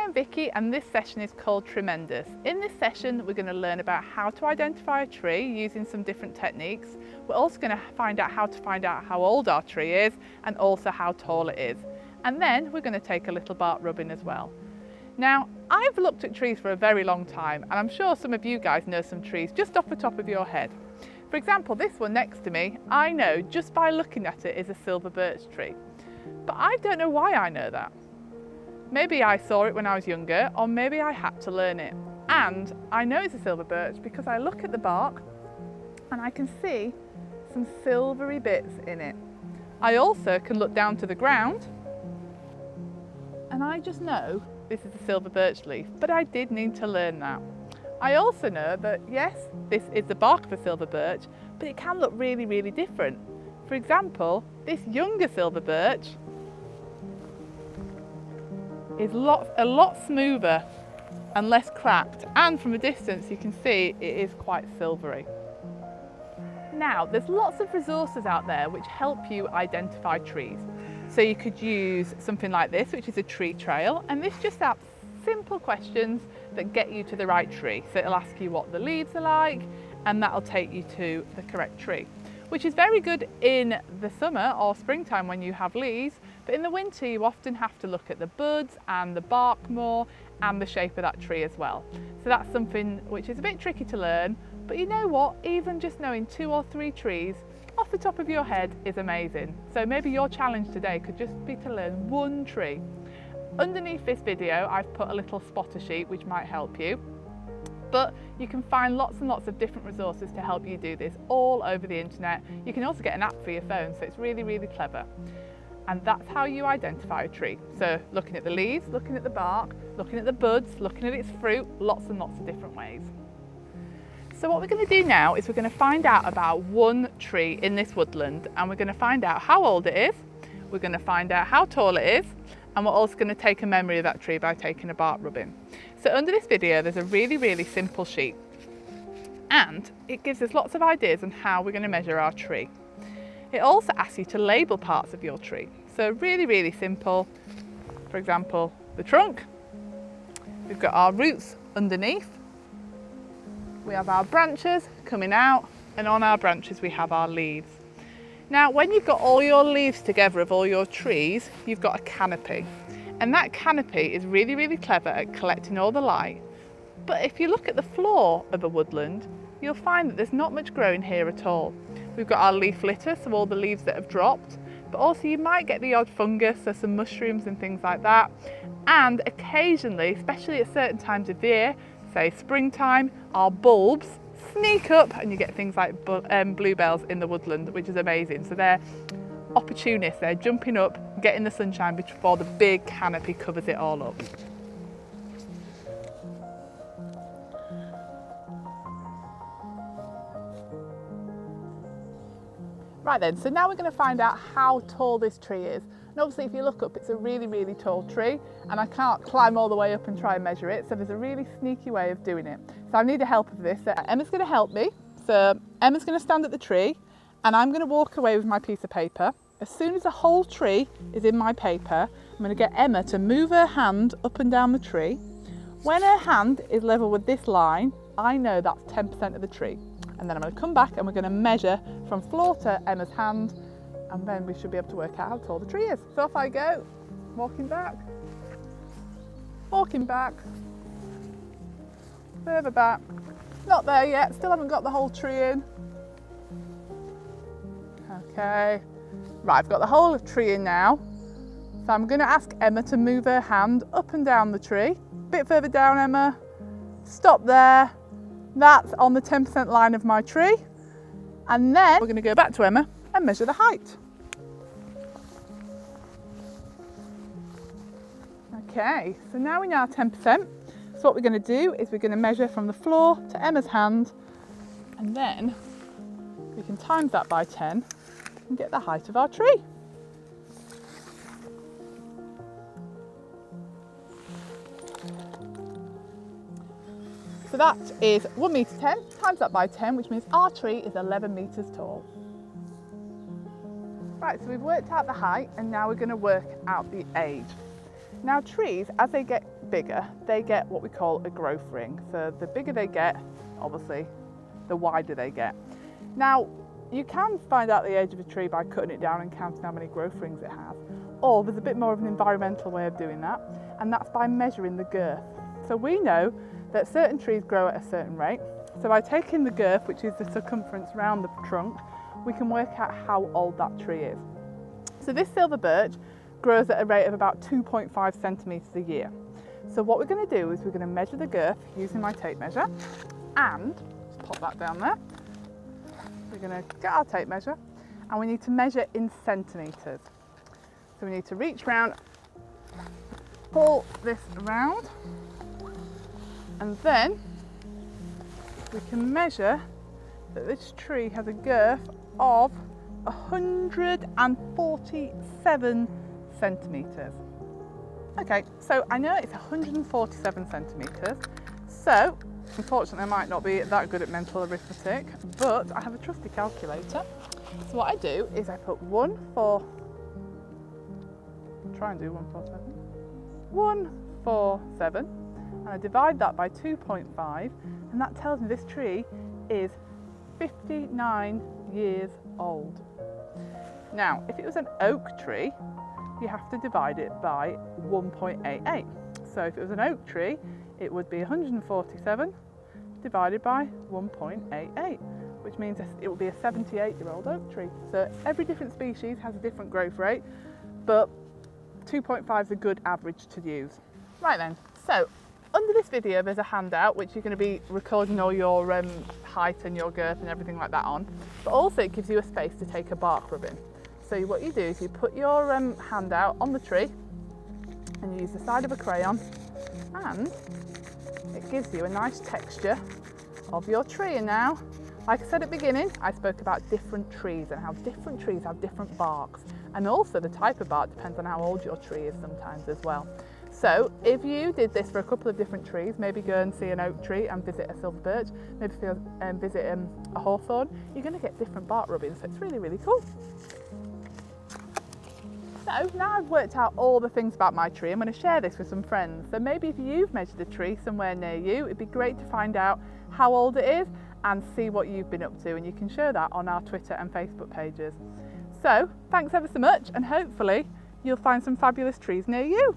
I'm Vicky and this session is called Treemendous. In this session we're going to learn about how to identify a tree using some different techniques. We're also going to find out how old our tree is and also how tall it is. And then we're going to take a little bark rubbing as well. Now, I've looked at trees for a very long time and I'm sure some of you guys know some trees just off the top of your head. For example, this one next to me, I know just by looking at it is a silver birch tree. But I don't know why I know that. Maybe I saw it when I was younger, or maybe I had to learn it. And I know it's a silver birch because I look at the bark and I can see some silvery bits in it. I also can look down to the ground and I just know this is a silver birch leaf, but I did need to learn that. I also know that yes, this is the bark of a silver birch, but it can look really, really different. For example, this younger silver birch is a lot smoother and less cracked, and from a distance you can see it is quite silvery. Now, there's lots of resources out there which help you identify trees. So you could use something like this, which is a tree trail, and this just asks simple questions that get you to the right tree. So it'll ask you what the leaves are like, and that'll take you to the correct tree, which is very good in the summer or springtime when you have leaves, but in the winter you often have to look at the buds and the bark more and the shape of that tree as well. So that's something which is a bit tricky to learn, but you know what, even just knowing 2 or 3 trees off the top of your head is amazing. So maybe your challenge today could just be to learn 1 tree. Underneath this video I've put a little spotter sheet which might help you. But you can find lots and lots of different resources to help you do this all over the internet. You can also get an app for your phone, so it's really, really clever. And that's how you identify a tree. So looking at the leaves, looking at the bark, looking at the buds, looking at its fruit, lots and lots of different ways. So what we're going to do now is we're going to find out about 1 tree in this woodland, and we're going to find out how old it is, we're going to find out how tall it is, and we're also going to take a memory of that tree by taking a bark rubbing. So under this video there's a really, really simple sheet, and it gives us lots of ideas on how we're going to measure our tree. It also asks you to label parts of your tree. So really, really simple. For example, the trunk, we've got our roots underneath, we have our branches coming out, and on our branches we have our leaves. Now, when you've got all your leaves together of all your trees, you've got a canopy. And that canopy is really, really clever at collecting all the light. But if you look at the floor of a woodland, you'll find that there's not much growing here at all. We've got our leaf litter, so all the leaves that have dropped, but also you might get the odd fungus, so some mushrooms and things like that. And occasionally, especially at certain times of year, say springtime, our bulbs sneak up and you get things like bluebells in the woodland, which is amazing. So they're opportunists, they're jumping up, getting the sunshine before the big canopy covers it all up. Right then, so now we're going to find out how tall this tree is. And obviously if you look up, it's a really, really tall tree, and I can't climb all the way up and try and measure it, so there's a really sneaky way of doing it. So I need the help of this. So Emma's going to help me. So Emma's going to stand at the tree and I'm going to walk away with my piece of paper. As soon as the whole tree is in my paper, I'm going to get Emma to move her hand up and down the tree. When her hand is level with this line, I know that's 10% of the tree. And then I'm going to come back and we're going to measure from floor to Emma's hand, and then we should be able to work out how tall the tree is. So off I go, walking back, further back, not there yet, still haven't got the whole tree in. Okay, right, I've got the whole tree in now. So I'm going to ask Emma to move her hand up and down the tree. A bit further down, Emma, stop there. That's on the 10% line of my tree. And then we're going to go back to Emma and measure the height. Okay, so now we know our 10%. So what we're going to do is we're going to measure from the floor to Emma's hand, and then we can times that by 10 and get the height of our tree. So that is 1 metre 10, times that by 10, which means our tree is 11 metres tall. Right, so we've worked out the height and now we're going to work out the age. Now trees, as they get get bigger, they get what we call a growth ring. So the bigger they get, obviously, the wider they get. Now, you can find out the age of a tree by cutting it down and counting how many growth rings it has. Or there's a bit more of an environmental way of doing that, and that's by measuring the girth. So we know that certain trees grow at a certain rate. So by taking the girth, which is the circumference around the trunk, we can work out how old that tree is. So this silver birch grows at a rate of about 2.5 centimetres a year. So what we're going to do is we're going to measure the girth using my tape measure, and just pop that down there. We're going to get our tape measure, and we need to measure in centimetres. So we need to reach round, pull this around, and then we can measure that this tree has a girth of 147 centimetres. Okay, so I know it's 147 centimetres, so unfortunately I might not be that good at mental arithmetic, but I have a trusty calculator. So what I do is I put 147, and I divide that by 2.5, and that tells me this tree is 59 years old. Now, if it was an oak tree, you have to divide it by 1.88. So if it was an oak tree, it would be 147 divided by 1.88, which means it will be a 78-year-old oak tree. So every different species has a different growth rate, but 2.5 is a good average to use. Right then, so under this video there's a handout which you're going to be recording all your height and your girth and everything like that on, but also it gives you a space to take a bark rubbing. So what you do is you put your handout on the tree and you use the side of a crayon, and it gives you a nice texture of your tree. And now, like I said at the beginning, I spoke about different trees and how different trees have different barks, and also the type of bark depends on how old your tree is sometimes as well. So if you did this for a couple of different trees, maybe go and see an oak tree and visit a silver birch, maybe visit a hawthorn, you're going to get different bark rubbings, so it's really, really cool. So now I've worked out all the things about my tree, I'm going to share this with some friends. So maybe if you've measured a tree somewhere near you, it'd be great to find out how old it is and see what you've been up to, and you can share that on our Twitter and Facebook pages. So thanks ever so much, and hopefully you'll find some fabulous trees near you.